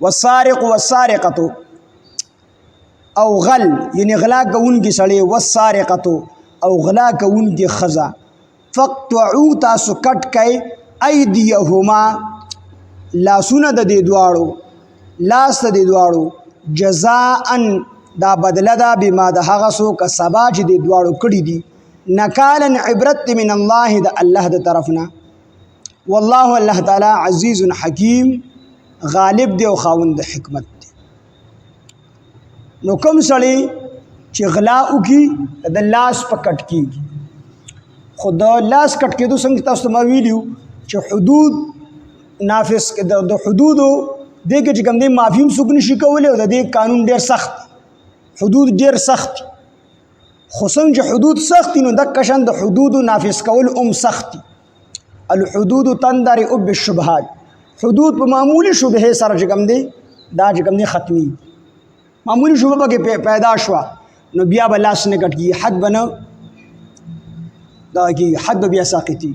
والسارق والسارقة او غل یعنی غلا کوونکی سړی والسارقة او غلا کوونکی ښځه فاقطعوا تاسو کټ کئ ایدیهما لاسونه د دې دواړو لاس د دې دواړو جزاء دا بدله ده بما د هغه څه کسبا چې دې دواړو کړي دي نکالا عبرت من الله د الله د طرفنا والله الله تعالی عزیز حکیم غالب دی او خاوند د حکمت دی. نو کوم سړی چې غلا وکي د لاس په کټ کیږي خو د لاس کټ کېدو څنګه تاسو ته ما ویلیو چې حدود نافذ د حدودو دې کې چې کوم دی معافي هم څوک نشي کولی او د دې قانون ډېر سخت حدود ډېر سخت خو څنګه چې حدود سخت نو دقه شان د حدودو نافذ کول هم سخت الحدود تندرئ بالشبهات حدود په معمولی شبهه سره چې کوم دی دا چې کوم دی ختمي معمولی شبهه پکې پیدا شوه نو بیا به لاس نه کټ کېږي حد به نه دا کېږي حد به بیا ساقطي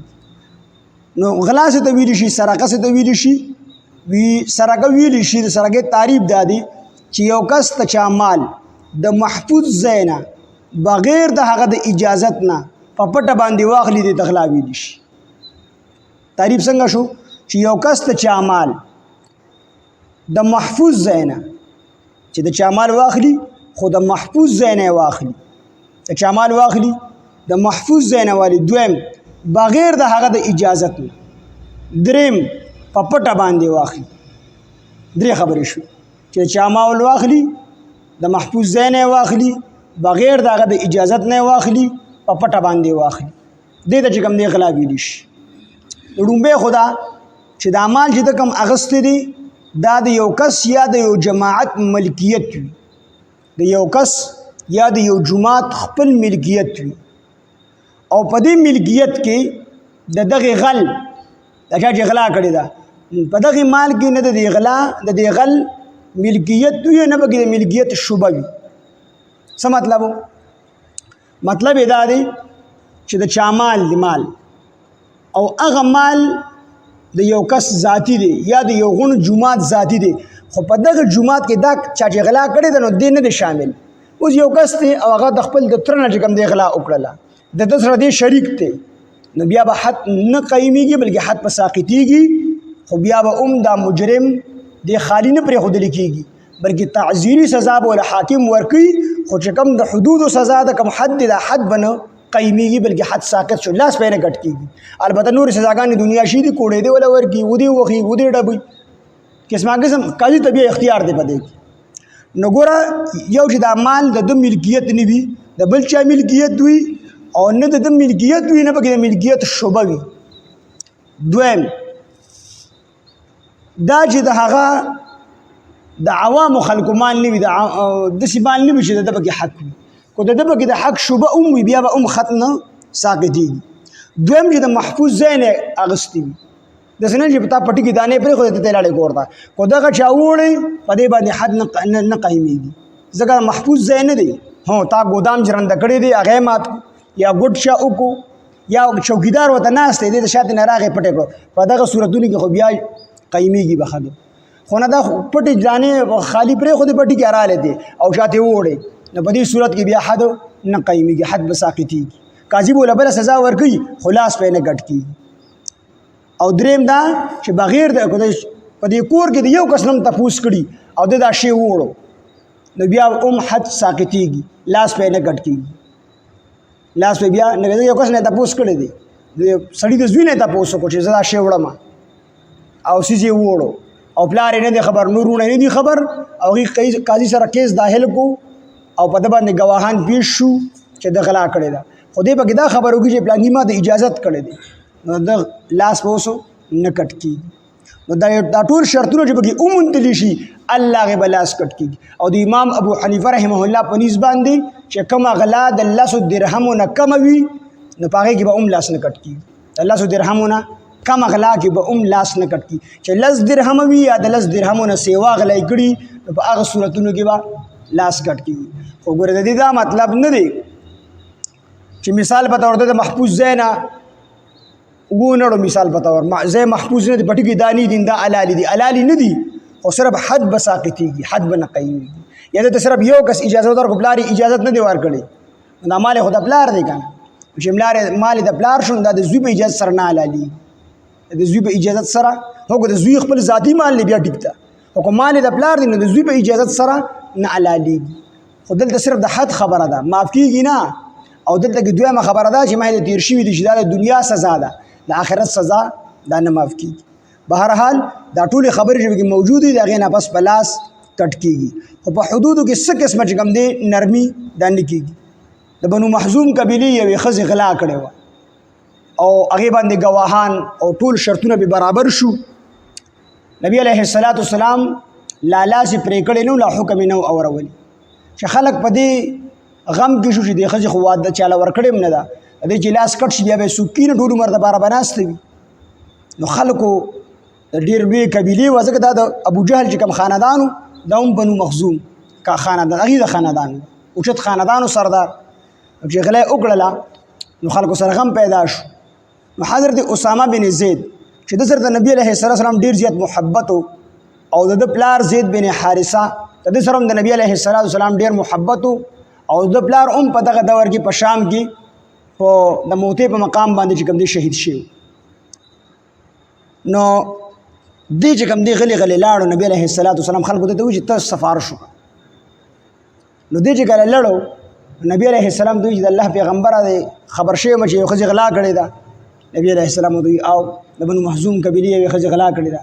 نو غلا څه ته ویلی شي سرقه څه ته ویلی شي سرقه ویلی شي د سرقې تعریف دا دی چې یو کس ته چا مال د محفوظ ځای نه بغیر د هغه د اجازت نه په پټه باندې واخلي د غلا ویلی شي. تعریف څنګه شو چې یو کس ته چا مال د محفوظ ځای نه چې د چا مال واخلي خو د محفوظ ځای نه واخلي د چا مال واخلي د محفوظ ځای نه والی دویم بغیر د هغه د اجازت نه دریم په پټه باندې واخلي درې خبرې شو چې چا مال واخلي د محفوظ ځای نه واخلي بغیر د هغه د اجازت نه واخلي په پټه باندې واخلي دې ته چې کوم دی غلا ویلی شي. لومبه خدا چې د مال چې د کم اغستې دي دا د یو کس یا د یو جماعت ملکیت وي د یو کس یا د یو جماعت خپل ملکیت وي او په دې ملکیت کې د دغه غل د چا چې غلا کړی دا په دغه مال کې نه د غلا د دې غل ملکیت وي نه به د ملکیت شوبه وي. څه مطلب دا دی چې د چا مال دی مال او هغه مال د یو کس ذاتی دی یا د یو غون جماعت ذاتی دی خو په دغه جماعت کې دا چا چې غلا کړی دی نو دې نه دی شامل اوس یو کس دی او هغه د خپل د تره نه چې کوم دی غلا وکړله د ده سره دی شریک دی نو بیا به حد نه قایمیږي بلکې حد په ساقطیږي خو بیا به دا مجرم دی خالی نه پرېښودلی کېږي بلکې تعزیري سزا به له حاکم ورکوي خو چې کوم د حدودو سزا د کوم حد دی دا حد به نه قایمیږي بلکې حد ساقط شو لاس پې نه کټ کېږي. البته نورې سزاګانې دنیا شي دي کوړې دی ولا ورکي ودې وخي ودې ډبوي قسمه قسم قاضي ته بیا اختیار دی په دې کې. نو ګوره یو چې دا مال د ده ملکیت نه وي د بل چا ملکیت وي او نه د ده ملکیت وي نه پکې د ملکیت شوبه وي. دویم دا چې د هغه د عوامو خلکو مال نه وي داسې مال نه وي چې د ده پکې حق وي کو د ده پکې د حق شوبه وي بیا به ختم نه ساقطېږي. دویم چې د محفوظ ځای نه اغوستي وي داسې نه چې په تا پټي کې دانې پرېښودې ته لاړې کور ته کو دغه چا ووړې په دې باندې حد نه قایمېږي ځکه محفوظ ځای نه دی. هو تا ګودام جرنده کړی دی هغه مات یا ګوټ شا وکړو یا چوکیدار ورته ناست دی د شاته نه راغی پټې کړو په دغه صورتونو کې خو بیا قایمېږي به ښه دی خو نه دا پټې دانې خالي پرېښودې پټي کې راغلی دی او شاته ووړې نو په دې صورت کې بیا حد نه قایمېږي حد به ساقطېږي قاضي به له بله سزا ورکوي خو لاس پې نه کټ کېږي. او دریم دا چې بغیر د په دې کور کې د یو کس نه هم تپوس کړي او د دا شی ووړو نو بیا حد ساقطېږي لاس پې نه کټ کېږي لاس پې بیا نه یو کس نه تپوس کړی دی د سړي د زوی نه تپوس وکړو چې زه دا شی وړم او څیز یې ووړو او پلار یې نه دی خبر نورونه نه دي خبر او هغې قاضي سره کیس داخل کړو او په ده باندې ګواهان پیش شو چې د غلا کړې ده خو دې پکې دا خبر وکړي چې پلاني ما د اجازت کړی دی نو د لاس به اوس نه کټ کېږي. نو دا ټول شرطونه چې پکې وموندلی شي الله هغې به لاس کټ کېږي. او د امام ابو حنیفه رحمه الله په نیز باندې چې کومه غلا د 10 درهمو نه کمه وي نو په هغې کې به لاس نه کټ کېږي د 10 درهمو نه کم غلا کې به لاس نه کټ کېږي چې 10 درهم وي یا د 10 درهمو نه سیوا غلا کړي نو په هغه صورتونو کې به لاس کټ کېږي. خو ګوره د دې دا مطلب نه دی چې مثال په طور د محفوظ ځای نه وګونړو مثال په طور ځای محفوظ نه دی پټي کې دانی دي دا علالي دي علالي نه دي او صرف حد به ساقطېږي، حد به نه قیمېږي. یا دته صرف یو کس اجازه ورکړو، پلار یې اجازت نه دی ورکړی، دا مال خو د پلار دی که نه، چې مال د پلار شو دا د زوی په اجازت سره نه حلالېږي، د زوی په اجازت سره. هو د زوی خپل ذاتي مال دی بیا ټیک ده، خو که مال د پلار دی نو د زوی په اجازت سره نه حلالېږي. خو دلته صرف د حد خبره ده، معاف کېږي نه. او دلته کې دویمه خبره ده چې مخکې تېر شوي دي چې دا د دنیا سزا ده، د آخرت سزا دا نه معاف کېږي. بهرحال دا ټولې خبرې چې پکې موجودې دي د هغې نه پس په لاس کټ کېږي. خو په حدودو کې څه قسمه چې کوم دی نرمي دا نه کېږي. د بنو محزوم قبیلې یوې ښځې غلا کړې وه او هغې باندې ګواهان او ټول شرطونه به برابر شو. نبی علیه السلام لالاسې پرې کړې نه و، لا حکم یې نه و اورولي، چې خلک په دې غم کې شو چې دې ښځې خو واده چاله ورکړې هم نه ده، د دې چې لاس کټ شي بیا به یې څوک کینه ټول عمر دپاره به ناسته وي. نو خلکو ډېر لویې قبیلې وه، ځکه دا د ابوجهل چې کوم خاندان و دا هم بنو مخزوم کا خاندان، هغې د خاندان اوچت خاندانو سردار. چې غلا یې وکړله نو خلکو سره غم پیدا شو. نو حضرت اسامه بن زید چې د سره د نبی علیه السلام ډېر زیات محبت او د ده پلار زید بن حارثه د دې سره هم د نبی علیه السلام ډېر محبت او د پلار هم په دغه دور کې په شام کې په د موتې په مقام باندې چې کوم دی شهید شوی. نو دې چې کوم دی غلی غلی لاړو، نبی علیه السلام خلکو ته وایي چې ته سفارش وکړه. نو دې چې کله لړو نبی علیه السلام دوی چې د الله پیغمبره دی خبر شوی یم چې یو ښځې غلا کړې ده. نبی علیه السلام دوی او د بنو محزوم قبیلې یوې ښځې غلا کړې ده،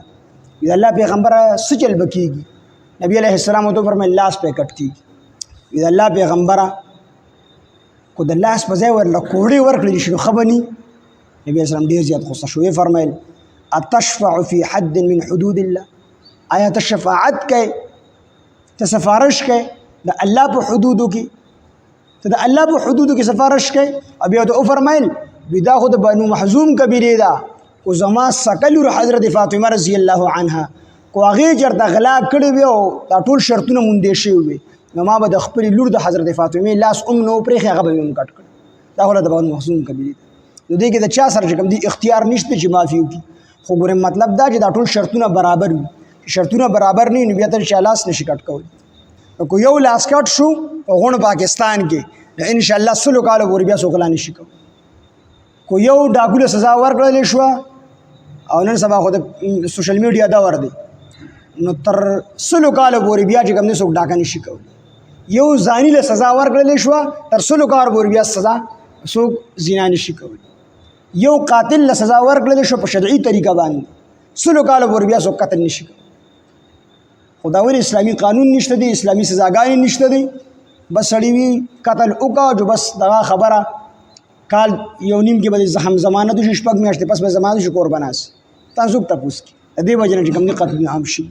د الله پیغمبره څه چل به کېږي؟ نبی علیه السلام ورته وفرمیل لاس پې کټ کېږي. د الله پیغمبره کو د لاس په ځای ورله کوړې ورکړلی شي نو ښه به ني. نبی علیه السلام ډېر زیات غوسه شو، ویې فرمیل اتشفع فی حد من حدود الله، آیا ته شفاعت کوې، ته سفارش کوې د الله په حدودو کې، ته د الله په حدودو کې سفارش کوې؟ او بیا ورته وفرمیل دا خو د بنو محزوم قبیلې ده، کو زما سکه لور حضرت فاطمه رضی الله عنها کو هغې چېرته غلا کړې وي او دا ټول شرطونه موندې شوي وي نو ما به د خپلې لور د حضرت فاطمې لاس هم نه و پرېښی، هغه به مې هم کټ کړ. دا خو د بنو محزوم قبیلې ده. نو دې کې د چا سره چې کوم دي اختیار نشته چې معافي وکړي. خو ګورې مطلب دا چې دا ټول شرطونه برابر وي، شرطونه برابر نه وي نو بیا ته چا لاس نشي کټ کولی. نو کو یو لاس کټ شو په غونډ پاکستان کې انشاءالله 100 کاله پورې بیا څوک غلا نشي کولی. کو یو ډاکو له سزا ورکړلی شوه او نن سبا خو د سوشل میډیا دور دی نو تر 100 کاله پورې بیا چې کوم دی څوک ډاکه نشي کولی. یو زانی له سزا ورکړلی شوه تر 100 کاله پورې بیا سزا څوک زنا نشي کولی. یو قاتل له سزا ورکړلی شوه په شرعي طریقه باندې 100 کاله پورې بیا څوک قتل نشي کولی. خو دا ولې اسلامي قانون نشته دی، اسلامي سزاګانې نشته دی. بس سړی وي قتل وکړه جو بس دغه خبره کال یو نیم کې به د ضمانت وشي، 6 میاشتې پس به ضمانت وشي، کور به ناست. تاسو څوک تپوس کړي د دې وجې نه چې کوم دی قتلونه عام شي.